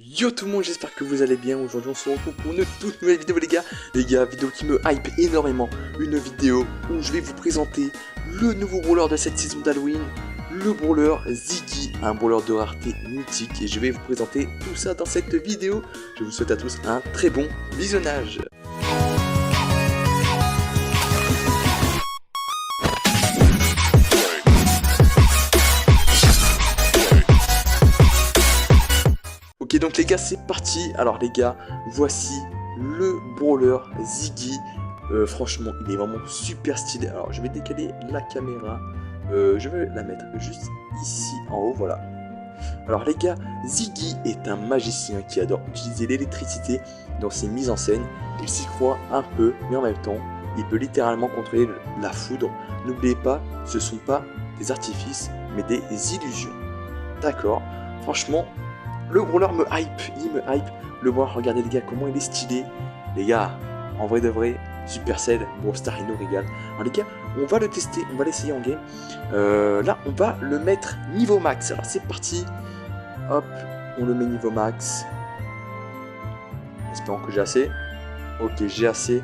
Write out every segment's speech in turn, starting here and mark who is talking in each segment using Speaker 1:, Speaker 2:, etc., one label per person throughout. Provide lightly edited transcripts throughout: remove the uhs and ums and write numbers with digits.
Speaker 1: Yo tout le monde, j'espère que vous allez bien. Aujourd'hui on se retrouve pour une toute nouvelle vidéo les gars, vidéo qui me hype énormément. Une vidéo où je vais vous présenter le nouveau brawler de cette saison d'Halloween, le brawler Ziggy, un brawler de rareté mythique. Et je vais vous présenter tout ça dans cette vidéo. Je vous souhaite à tous un très bon visionnage. Ok donc les gars c'est parti. Alors les gars, voici le brawler Ziggy. Franchement il est vraiment super stylé. Alors je vais décaler la caméra. Je vais la mettre juste ici en haut, voilà. Alors les gars, Ziggy est un magicien qui adore utiliser l'électricité dans ses mises en scène. Il s'y croit un peu, mais en même temps, il peut littéralement contrôler la foudre. N'oubliez pas, ce ne sont pas des artifices, mais des illusions. D'accord, franchement, le brawler me hype, il me hype. Le voir, regardez les gars, comment il est stylé. Les gars, en vrai de vrai, Supercell, Brawl Stars, il nous régale. Alors les gars, on va le tester, on va l'essayer en game. Là, on va le mettre niveau max. Alors c'est parti. Hop, on le met niveau max. Espérons que j'ai assez. Ok, j'ai assez.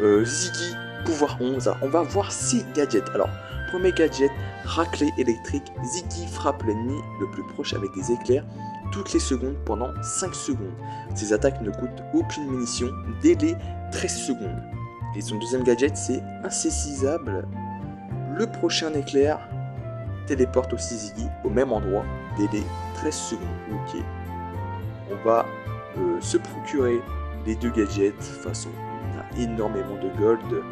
Speaker 1: Ziggy, pouvoir 11. Alors, on va voir ses gadgets. Alors, premier gadget, raclée électrique. Ziggy frappe l'ennemi le plus proche avec des éclairs toutes les secondes pendant 5 secondes. Ses attaques ne coûtent aucune munition, délai 13 secondes. Et son deuxième gadget, c'est insaisissable. Le prochain éclair téléporte aussi Ziggy au même endroit, délai 13 secondes. Ok. On va se procurer les deux gadgets. De toute façon, on a énormément de gold.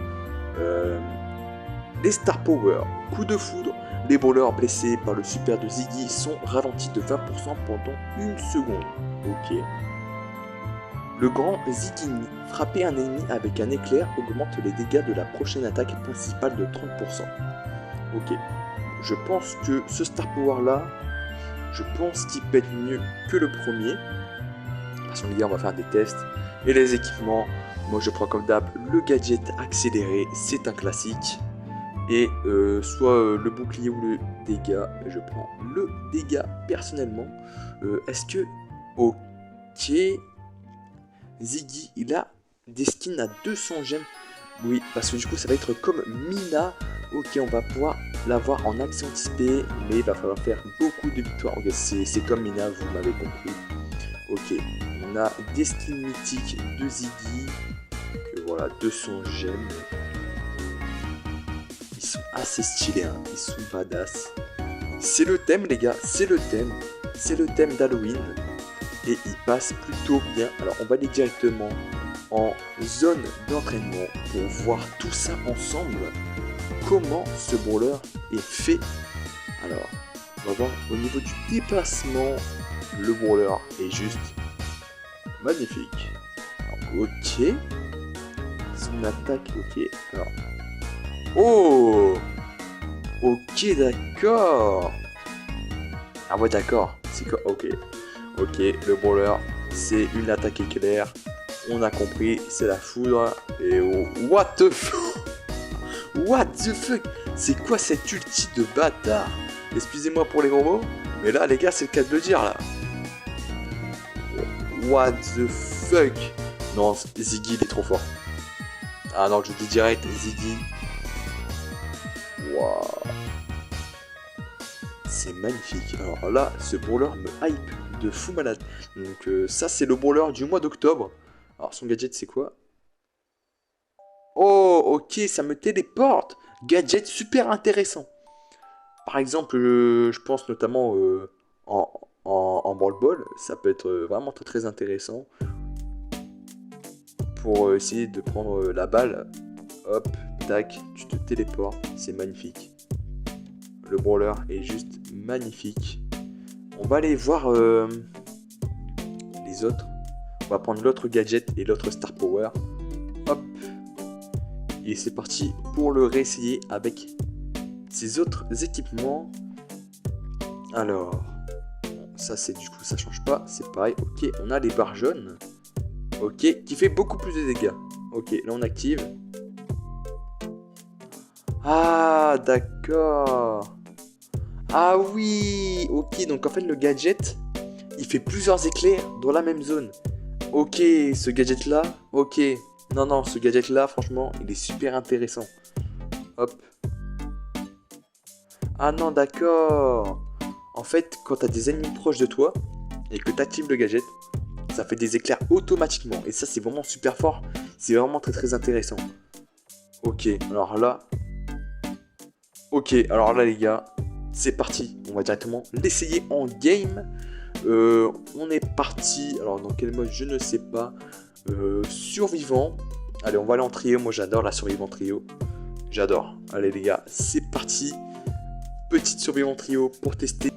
Speaker 1: Les Star Power, coup de foudre. Les brawlers blessés par le super de Ziggy sont ralentis de 20% pendant 1 seconde. Ok. Le grand Ziggy, frapper un ennemi avec un éclair augmente les dégâts de la prochaine attaque principale de 30%. Ok. Je pense que ce Star Power là, je pense qu'il peut être mieux que le premier. De toute façon les gars, on va faire des tests. Et les équipements, moi je prends comme d'hab le gadget accéléré, c'est un classique. Et soit le bouclier ou le dégât, je prends le dégât personnellement. Est-ce que... Ok... Ziggy, il a des skins à 200 gemmes. Oui, parce que du coup ça va être comme Mina. Ok, on va pouvoir l'avoir en accès anticipé, mais il va falloir faire beaucoup de victoires. Ok, c'est comme Mina, vous m'avez compris. Ok, on a des skins mythiques de Ziggy. Voilà, 200 gemmes. Ils sont assez stylés, hein. Ils sont badass. C'est le thème les gars, c'est le thème. C'est le thème d'Halloween. Et il passe plutôt bien. Alors on va aller directement en zone d'entraînement pour voir tout ça ensemble. Comment ce brawler est fait. Alors on va voir au niveau du déplacement. Le brawler est juste magnifique. Alors, ok. Son attaque, ok. Alors. Oh. Ok, d'accord. Ah ouais, d'accord. C'est quoi? Ok. Ok, le brawler, c'est une attaque éclair. On a compris, c'est la foudre. Et oh, what the fuck? What the fuck? C'est quoi cette ulti de bâtard? Excusez-moi pour les gros mots, mais là, les gars, c'est le cas de le dire, là. What the fuck? Non, Ziggy, il est trop fort. Ah non, je dis direct, Ziggy. Waouh. C'est magnifique. Alors là, ce brawler me hype de fou malade. Donc ça, c'est le brawler du mois d'octobre. Alors son gadget, c'est quoi? Oh, ok, ça me téléporte. Gadget super intéressant. Par exemple, je pense notamment en Brawl Ball. Ça peut être vraiment très très intéressant. Pour essayer de prendre la balle. Hop, tac, tu te téléportes. C'est magnifique. Le brawler est juste magnifique. On va aller voir les autres. On va prendre l'autre gadget et l'autre Star Power. Hop. Et c'est parti pour le réessayer avec ces autres équipements. Alors, ça c'est du coup ça change pas, c'est pareil. Ok, on a les barres jaunes. Ok, qui fait beaucoup plus de dégâts. Ok, là on active. Ah, d'accord. Ah oui, ok, donc en fait le gadget, il fait plusieurs éclairs dans la même zone. Ok, ce gadget là, ok. Non, non, ce gadget là, franchement, il est super intéressant. Hop. Ah non, d'accord. En fait, quand t'as des ennemis proches de toi et que t'actives le gadget, ça fait des éclairs automatiquement. Et ça, c'est vraiment super fort. C'est vraiment très très intéressant. Ok, alors là... Ok, alors là les gars, c'est parti. On va directement l'essayer en game. On est parti. Alors dans quel mode, je ne sais pas. Survivant. Allez, on va aller en trio. Moi j'adore la survivant trio. J'adore. Allez les gars, c'est parti. Petite survivant trio pour tester.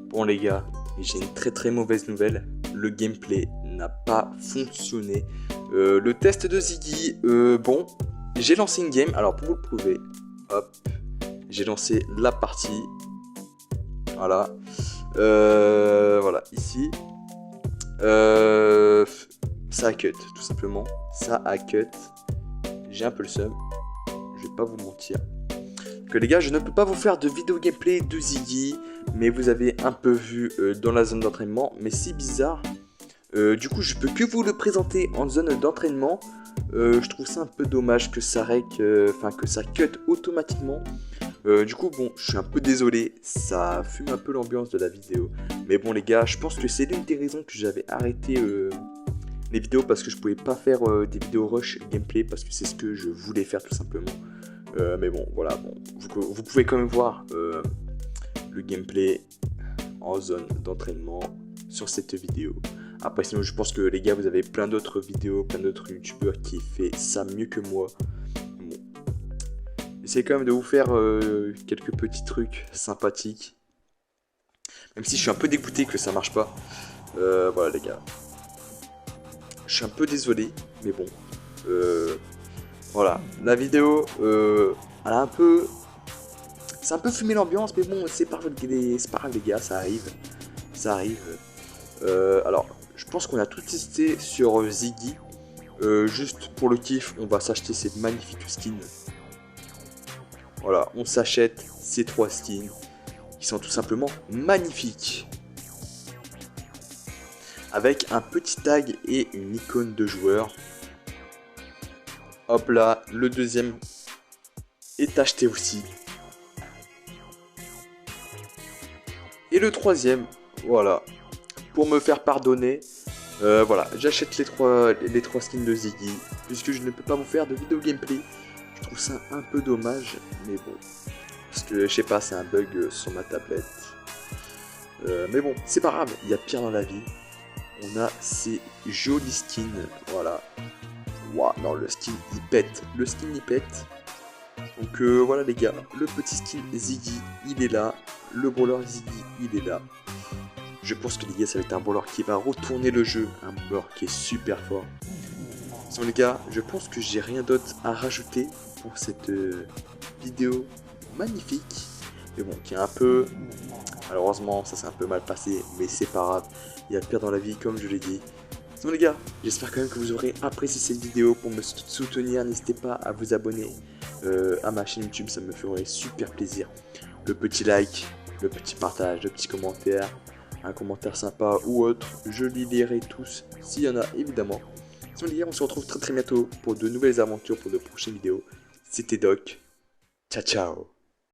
Speaker 1: Bon les gars, j'ai une très très mauvaise nouvelle. Le gameplay n'a pas fonctionné. Le test de Ziggy, bon, j'ai lancé une game. Alors pour vous le prouver, hop, j'ai lancé la partie. Voilà. Voilà, ici. Ça a cut, tout simplement. Ça a cut. J'ai un peu le seum. Je vais pas vous mentir. Que les gars, je ne peux pas vous faire de vidéo gameplay de Ziggy, mais vous avez un peu vu dans la zone d'entraînement, mais c'est bizarre. Du coup, je peux que vous le présenter en zone d'entraînement. Je trouve ça un peu dommage que ça que ça cut automatiquement. Du coup, bon, je suis un peu désolé, ça fume un peu l'ambiance de la vidéo. Mais bon les gars, je pense que c'est l'une des raisons que j'avais arrêté les vidéos parce que je pouvais pas faire des vidéos rush gameplay parce que c'est ce que je voulais faire tout simplement. Mais bon, voilà, bon, vous pouvez quand même voir le gameplay en zone d'entraînement sur cette vidéo. Après, sinon, je pense que les gars, vous avez plein d'autres vidéos, plein d'autres youtubeurs qui fait ça mieux que moi. Bon. J'essaie quand même de vous faire quelques petits trucs sympathiques. Même si je suis un peu dégoûté que ça marche pas. Voilà, les gars. Je suis un peu désolé, mais bon. Voilà, la vidéo, elle a un peu... C'est un peu fumé l'ambiance, mais bon, c'est pas grave les gars, ça arrive. Ça arrive. Alors, je pense qu'on a tout testé sur Ziggy. Juste pour le kiff, on va s'acheter cette magnifique skin. Voilà, on s'achète ces 3 skins qui sont tout simplement magnifiques. Avec un petit tag et une icône de joueur. Hop là, le deuxième est acheté aussi. Et le troisième, voilà, pour me faire pardonner, voilà, j'achète les trois skins de Ziggy, puisque je ne peux pas vous faire de vidéo gameplay. Je trouve ça un peu dommage, mais bon, parce que je sais pas, c'est un bug sur ma tablette. Mais bon, c'est pas grave, il y a pire dans la vie. On a ces jolis skins, voilà. Wow, non, le skin il pète, le skin il pète. Donc voilà les gars, le petit skin Ziggy il est là, le brawler Ziggy il est là. Je pense que les gars ça va être un brawler qui va retourner le jeu, un brawler qui est super fort. Sinon les gars, je pense que j'ai rien d'autre à rajouter pour cette vidéo magnifique. Mais bon, qui est un peu... Malheureusement ça s'est un peu mal passé, mais c'est pas grave, il y a pire dans la vie comme je l'ai dit. Sinon les gars, j'espère quand même que vous aurez apprécié cette vidéo. Pour me soutenir, n'hésitez pas à vous abonner à ma chaîne YouTube, ça me ferait super plaisir. Le petit like, le petit partage, le petit commentaire, un commentaire sympa ou autre, je les lirai tous s'il y en a évidemment. Sinon les gars, on se retrouve très bientôt pour de nouvelles aventures, pour de prochaines vidéos. C'était Doc, ciao ciao.